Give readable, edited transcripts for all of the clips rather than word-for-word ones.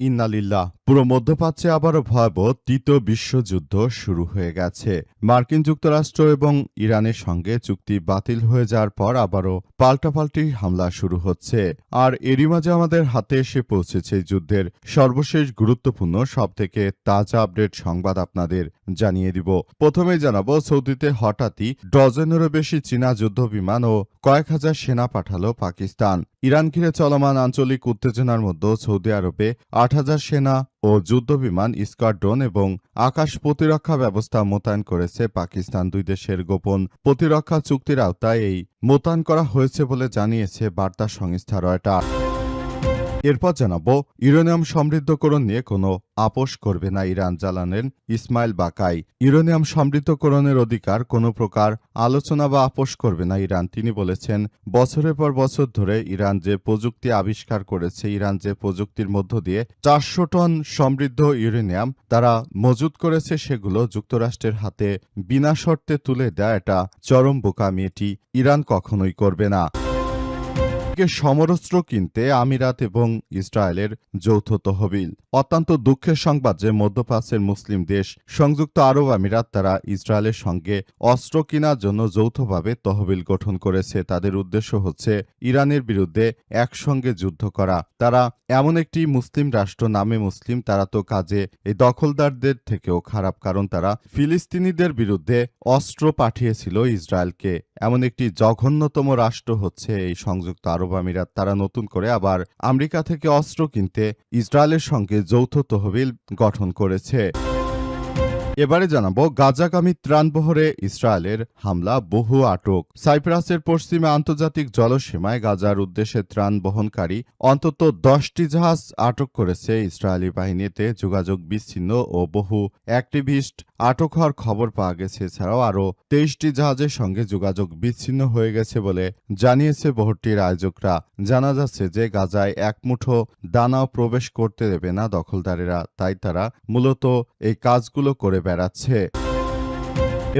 ইন্নালিল্লাহ। পুরো মধ্যপ্রাচ্যে আবারও ভয়াবহ তৃতীয় বিশ্বযুদ্ধ শুরু হয়ে গেছে। মার্কিন যুক্তরাষ্ট্র এবং ইরানের সঙ্গে চুক্তি বাতিল হয়ে যাওয়ার পর আবারও পাল্টাপাল্টি হামলা শুরু হচ্ছে। আর এরই মাঝে আমাদের হাতে এসে পৌঁছেছে যুদ্ধের সর্বশেষ গুরুত্বপূর্ণ সবথেকে তাজা আপডেট সংবাদ আপনাদের জানিয়ে দিব। প্রথমেই জানাবো, সৌদিতে হঠাৎই ডজনেরও বেশি চীনা যুদ্ধবিমান ও কয়েক হাজার সেনা পাঠালো পাকিস্তান। ইরান ঘিরে চলমান আঞ্চলিক উত্তেজনার মধ্যে সৌদি আরবে ৮,০০০ সেনা ও যুদ্ধবিমান, স্কোয়াড্রন এবং আকাশ প্রতিরক্ষা ব্যবস্থা মোতায়েন করেছে পাকিস্তান। দুই দেশের গোপন প্রতিরক্ষা চুক্তির আওতায় এই মোতায়েন করা হয়েছে বলে জানিয়েছে বার্তা সংস্থা রয়টার্স। এরপর জানাবো, ইউরেনিয়াম সমৃদ্ধকরণ নিয়ে কোনো আপোষ করবে না ইরান, জানালেন ইসমাইল বাকাই। ইউরেনিয়াম সমৃদ্ধকরণের অধিকার কোনো প্রকার আলোচনা বা আপোষ করবে না ইরান। তিনি বলেছেন, বছরের পর বছর ধরে ইরান যে প্রযুক্তি আবিষ্কার করেছে, ইরান যে প্রযুক্তির মধ্য দিয়ে ৪০০ টন সমৃদ্ধ ইউরেনিয়াম তারা মজুত করেছে, সেগুলো যুক্তরাষ্ট্রের হাতে বিনা শর্তে তুলে দেয় এটা চরম বোকামি। এটি ইরান কখনোই করবে না। সমরাস্ত্র কিনতে আমিরাত এবং ইসরায়েলের যৌথ তহবিল। অত্যন্ত দুঃখের সংবাদ যে মধ্যপ্রাচ্যের মুসলিম দেশ সংযুক্ত আরব আমিরাত তারা ইসরায়েলের সঙ্গে অস্ত্র কেনার জন্য যৌথভাবে তহবিল গঠন করেছে। তাদের উদ্দেশ্য হচ্ছে ইরানের বিরুদ্ধে একসঙ্গে যুদ্ধ করা। তারা এমন একটি মুসলিম রাষ্ট্র, নামে মুসলিম, তারা তো কাজে এই দখলদারদের থেকেও খারাপ, কারণ তারা ফিলিস্তিনিদের বিরুদ্ধে অস্ত্র পাঠিয়েছিল ইসরায়েলকে। এমন একটি জঘন্যতম রাষ্ট্র হচ্ছে এই সংযুক্ত আরব আমিরাত। তারা নতুন করে আবার আমেরিকা থেকে অস্ত্র কিনতে ইসরায়েলের সঙ্গে যৌথ তহবিল গঠন করেছে। এবারে জানাবো, গাজাগামী ত্রাণবহরে ইসরায়েলের হামলা, বহু আটক। সাইপ্রাসের পশ্চিমে আন্তর্জাতিক জলসীমায় গাজার উদ্দেশ্যে ত্রাণ বহনকারী অন্তত ১০টি জাহাজ আটক করেছে ইসরায়েলি বাহিনীতে যোগাযোগ বিচ্ছিন্ন ও বহু অ্যাক্টিভিস্ট আটক হওয়ার খবর পাওয়া গেছে। এছাড়াও আরও ২৩টি জাহাজের সঙ্গে যোগাযোগ বিচ্ছিন্ন হয়ে গেছে বলে জানিয়েছে বহরটির আয়োজকরা। জানা যাচ্ছে যে গাজায় এক মুঠো দানাও প্রবেশ করতে দেবে না দখলদারেরা, তাই তারা মূলত এই কাজগুলো করে বেড়াচ্ছে।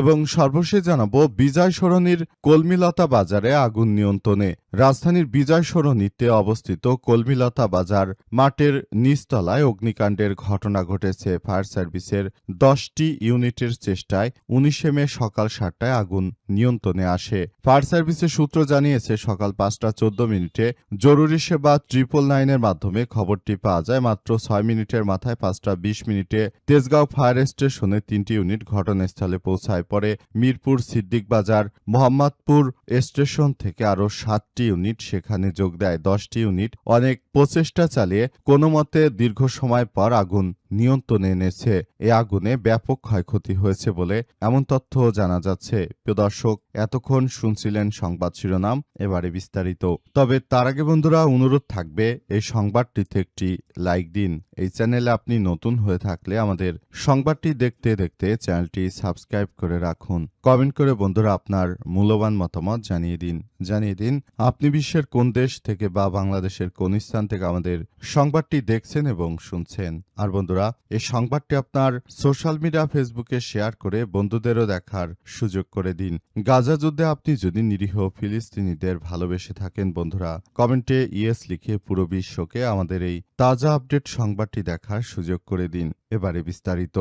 এবং সর্বশেষ জানাবো, বিজয় সরণির কলমিলতা বাজারে আগুন নিয়ন্ত্রণে। রাজধানীর বিজয় সরণিতে অবস্থিত কলমিলতা বাজার মাঠের নিচতলায় অগ্নিকাণ্ডের ঘটনা ঘটেছে। ফায়ার সার্ভিসের 10টি ইউনিটের চেষ্টায় 19 মে সকাল 7টায় আগুন নিয়ন্ত্রণে আসে। ফায়ার সার্ভিসের সূত্র জানিয়েছে, সকাল 5টা 14 মিনিটে জরুরি সেবা 999-এর মাধ্যমে খবরটি পাওয়া যায়। মাত্র 6 মিনিটের মাথায় 5টা 20 মিনিটে তেজগাঁও ফায়ার স্টেশনে 3টি ইউনিট ঘটনাস্থলে পৌঁছায়। পরে মিরপুর, সিদ্দিক বাজার, মোহাম্মদপুর স্টেশন থেকে আরও 7টি ইউনিট সেখানে যোগ দেয়। 10টি ইউনিট অনেক প্রচেষ্টা চালিয়ে কোনোমতে দীর্ঘ সময় পর আগুন নিয়ন্ত্রণে এনেছে। এ আগুনে ব্যাপক ক্ষয়ক্ষতি হয়েছে বলে এমন তথ্য জানা যাচ্ছে। প্রিয় দর্শক, এতক্ষণ শুনছিলেন সংবাদ শিরোনাম, এবারে বিস্তারিত। তবে তার আগে বন্ধুরা, অনুরোধ থাকবে এই সংবাদটিতে একটি লাইক দিন। এই চ্যানেলে আপনি নতুন হয়ে থাকলে আমাদের সংবাদটি দেখতে দেখতে চ্যানেলটি সাবস্ক্রাইব করে রাখুন। কমেন্ট করে বন্ধুরা আপনার মূল্যবান মতামত জানিয়ে দিন আপনি বিশ্বের কোন দেশ থেকে বা বাংলাদেশের কোন স্থান থেকে আমাদের সংবাদটি দেখছেন এবং শুনছেন। আর বন্ধুরা, এই সংবাদটি আপনার সোশ্যাল মিডিয়া ফেসবুকে শেয়ার করে বন্ধুদেরও দেখার সুযোগ করে দিন। গাজা যুদ্ধে আপনি যদি নিরীহ ফিলিস্তিনিদের ভালোবেসে থাকেন বন্ধুরা, কমেন্টে ইয়েস লিখে পুরো বিশ্বকে আমাদের এই তাজা আপডেট সংবাদটি দেখার সুযোগ করে দিন। এবারে বিস্তারিত।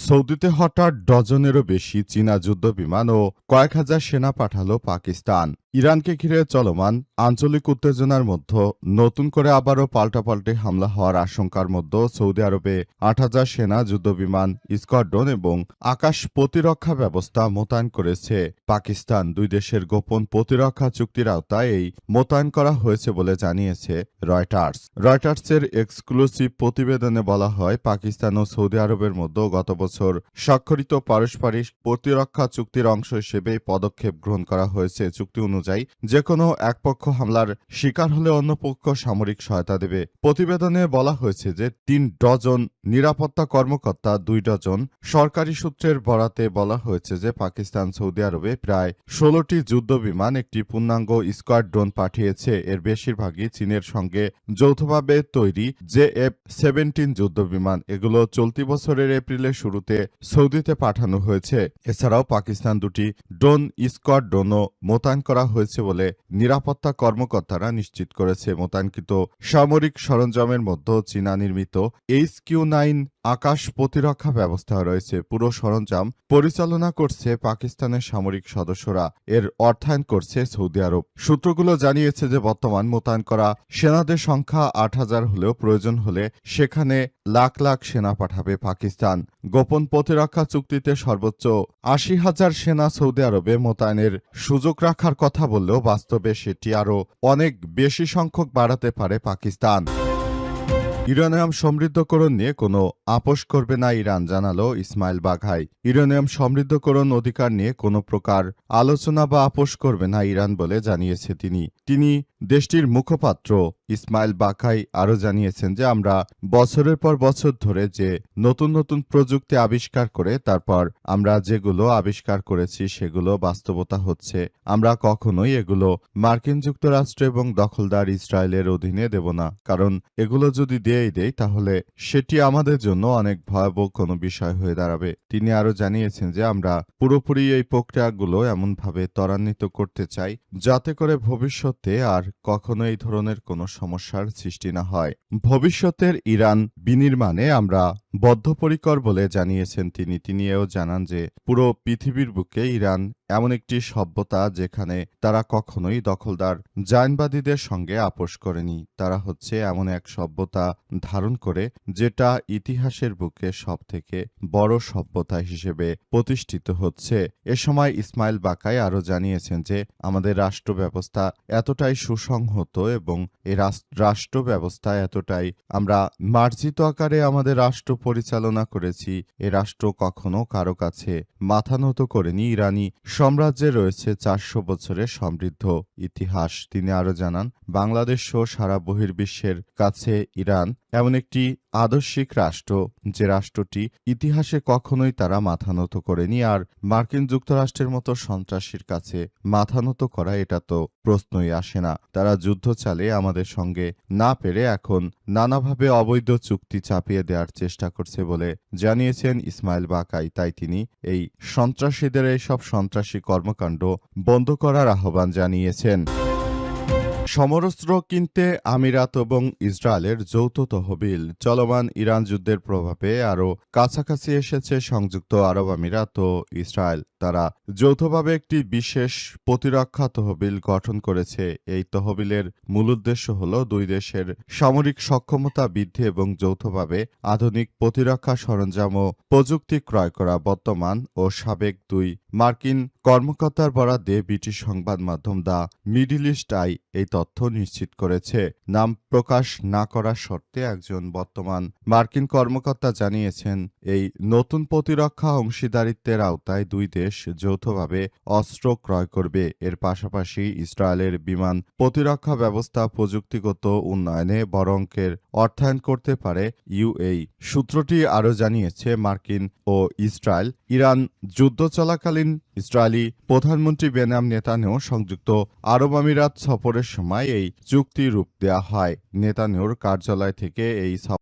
সৌদিতে হঠাৎ ডজনেরও বেশি চীনা যুদ্ধবিমান ও কয়েক হাজার সেনা পাঠালো পাকিস্তান। ইরানকে ঘিরে চলমান আঞ্চলিক উত্তেজনার মধ্যে নতুন করে আবারও পাল্টাপাল্টি হামলা হওয়ার আশঙ্কার মধ্যে সৌদি আরবে ৮,০০০ সেনা, যুদ্ধবিমান, স্কোয়াড্রন এবং আকাশ প্রতিরক্ষা ব্যবস্থা মোতায়েন করেছে পাকিস্তান। দুই দেশের গোপন প্রতিরক্ষা চুক্তির আওতায় এই মোতায়েন করা হয়েছে বলে জানিয়েছে রয়টার্স। রয়টার্সের এক্সক্লুসিভ প্রতিবেদনে বলা হয়, পাকিস্তান ও সৌদি আরবের মধ্যে গত বছর স্বাক্ষরিত পারস্পরিক প্রতিরক্ষা চুক্তির অংশ হিসেবে পদক্ষেপ গ্রহণ করা হয়েছে। চুক্তি অনুযায়ী যে কোনো এক পক্ষ হামলার শিকার হলে অন্য পক্ষ সামরিক সহায়তা দেবে। প্রতিবেদনে বলা হয়েছে যে 3 ডজন নিরাপত্তা কর্মকর্তা, 2 ডজন সরকারি সূত্রের বরাতে বলা হয়েছে যে পাকিস্তান সৌদি আরবে প্রায় 16টি যুদ্ধবিমান, একটি পূর্ণাঙ্গ স্কোয়াড্রন পাঠিয়েছে। এর বেশিরভাগই চীনের সঙ্গে যৌথভাবে তৈরি JF-17 যুদ্ধবিমান। এগুলো চলতি বছরের এপ্রিলের শুরুতে সৌদিতে পাঠানো হয়েছে। এছাড়াও পাকিস্তান 2টি ড্রোন স্কোয়াড্রনও মোতায়েন করা হয়েছে বলে নিরাপত্তা কর্মকর্তারা নিশ্চিত করেছে। মোতায়েনকৃত সামরিক সরঞ্জামের মধ্যে চীনা নির্মিত HQ-9 আকাশ প্রতিরক্ষা ব্যবস্থা রয়েছে। পুরো সরঞ্জাম পরিচালনা করছে পাকিস্তানের সামরিক সদস্যরা, এর অর্থায়ন করছে সৌদি আরব। সূত্রগুলো জানিয়েছে যে বর্তমান মোতায়েন করা সেনাদের সংখ্যা ৮,০০০ হলেও প্রয়োজন হলে সেখানে লাখ লাখ সেনা পাঠাবে পাকিস্তান। গোপন প্রতিরক্ষা চুক্তিতে সর্বোচ্চ ৮০,০০০ সেনা সৌদি আরবে মোতায়েনের সুযোগ রাখার কথা বললেও বাস্তবে সেটি আরও অনেক বেশি সংখ্যক বাড়াতে পারে পাকিস্তান। ইউরেনিয়াম সমৃদ্ধকরণ নিয়ে কোনো আপোষ করবে না ইরান, জানালো ইসমাইল বাঘাই। ইউরেনিয়াম সমৃদ্ধকরণ অধিকার নিয়ে কোনো প্রকার আলোচনা বা আপোষ করবে না ইরান বলে জানিয়েছে তিনি দেশটির মুখপাত্র ইসমাইল বাঘাই আরও জানিয়েছেন যে আমরা বছরের পর বছর ধরে যে নতুন নতুন প্রযুক্তি আবিষ্কার করে তারপর আমরা যেগুলো আবিষ্কার করেছি সেগুলো বাস্তবতা হচ্ছে। আমরা কখনোই এগুলো মার্কিন যুক্তরাষ্ট্র এবং দখলদার ইসরায়েলের অধীনে দেব না, কারণ এগুলো যদি দিয়েই দেয় তাহলে সেটি আমাদের জন্য অনেক ভয়াবহ কোনো বিষয় হয়ে দাঁড়াবে। তিনি আরও জানিয়েছেন যে আমরা পুরোপুরি এই প্রক্রিয়াগুলো এমনভাবে ত্বরান্বিত করতে চাই যাতে করে ভবিষ্যতে আর কখনো এই ধরনের কোনো সমস্যার সৃষ্টি না হয়। ভবিষ্যতের ইরান বিনির্মাণে আমরা বদ্ধপরিকর বলে জানিয়েছেন তিনি এও জানান যে পুরো পৃথিবীর বুকে ইরান এমন একটি সভ্যতা যেখানে তারা কখনোই দখলদার জায়নবাদীদের সঙ্গে আপোষ করেনি। তারা হচ্ছে এমন এক সভ্যতা ধারণ করে যেটা ইতিহাসের বুকে সবথেকে বড় সভ্যতা হিসেবে প্রতিষ্ঠিত হচ্ছে। এ সময় ইসমাইল বাকাই আরও জানিয়েছেন যে আমাদের রাষ্ট্র ব্যবস্থা এতটাই সুসংহত এবং এই রাষ্ট্র ব্যবস্থা এতটাই আমরা মার্জিত আকারে আমাদের রাষ্ট্র পরিচালনা করেছি, এ রাষ্ট্র কখনো কারো কাছে মাথা নত করেনি। ইরানি সাম্রাজ্যে রয়েছে ৪০০ বছরের সমৃদ্ধ ইতিহাস। তিনি আরও জানান বাংলাদেশ সহ সারা বহির্বিশ্বের কাছে ইরান এমন একটি আদর্শিক রাষ্ট্র যে রাষ্ট্রটি ইতিহাসে কখনোই তারা মাথা নত করেনি, আর মার্কিন যুক্তরাষ্ট্রের মতো সন্ত্রাসীর কাছে মাথা নত করা এটা তো প্রশ্নই আসে না। তারা যুদ্ধ চালিয়ে আমাদের সঙ্গে না পেরে এখন নানাভাবে অবৈধ চুক্তি চাপিয়ে দেওয়ার চেষ্টা করছে বলে জানিয়েছেন ইসমাইল বাকাই। তাই তিনি এই সন্ত্রাসীদের এইসব সন্ত্রাসী কর্মকাণ্ড বন্ধ করার আহ্বান জানিয়েছেন। সমরাস্ত্র কিনতে আমিরাত এবং ইসরায়েলের যৌথ তহবিল। চলমান ইরান যুদ্ধের প্রভাবে আরও কাছাকাছি এসেছে সংযুক্ত আরব আমিরাত ও ইসরায়েল। তারা যৌথভাবে একটি বিশেষ প্রতিরক্ষা তহবিল গঠন করেছে। এই তহবিলের মূল উদ্দেশ্য হল দুই দেশের সামরিক সক্ষমতা বৃদ্ধি এবং যৌথভাবে আধুনিক প্রতিরক্ষা সরঞ্জাম ও প্রযুক্তি ক্রয় করা। বর্তমান ও সাবেক দুই মার্কিন কর্মকর্তার বরাদ্দে ব্রিটিশ সংবাদ মাধ্যম দ্য মিডল ইস্ট আই এই তথ্য নিশ্চিত করেছে। নাম প্রকাশ না করার শর্তে একজন বর্তমান মার্কিন কর্মকর্তা জানিয়েছেন এই নতুন প্রতিরক্ষা অংশীদারিত্বের আওতায় দুই দেশ যৌথভাবে অস্ত্র ক্রয় করবে। এর পাশাপাশি ইসরায়েলের বিমান প্রতিরক্ষা ব্যবস্থা প্রযুক্তিগত উন্নয়নে বড় অঙ্কের অর্থায়ন করতে পারে ইউএই। সূত্রটি আরও জানিয়েছে মার্কিন ও ইসরায়েল ইরান যুদ্ধ চলাকালীন ইসরায়েলি প্রধানমন্ত্রী বেনিয়ামিন নেতানিয়াহু সংযুক্ত আরব আমিরাত সফরের সময় এই চুক্তি রূপ দেওয়া হয়। নেতানিয়াহুর কার্যালয় থেকে এই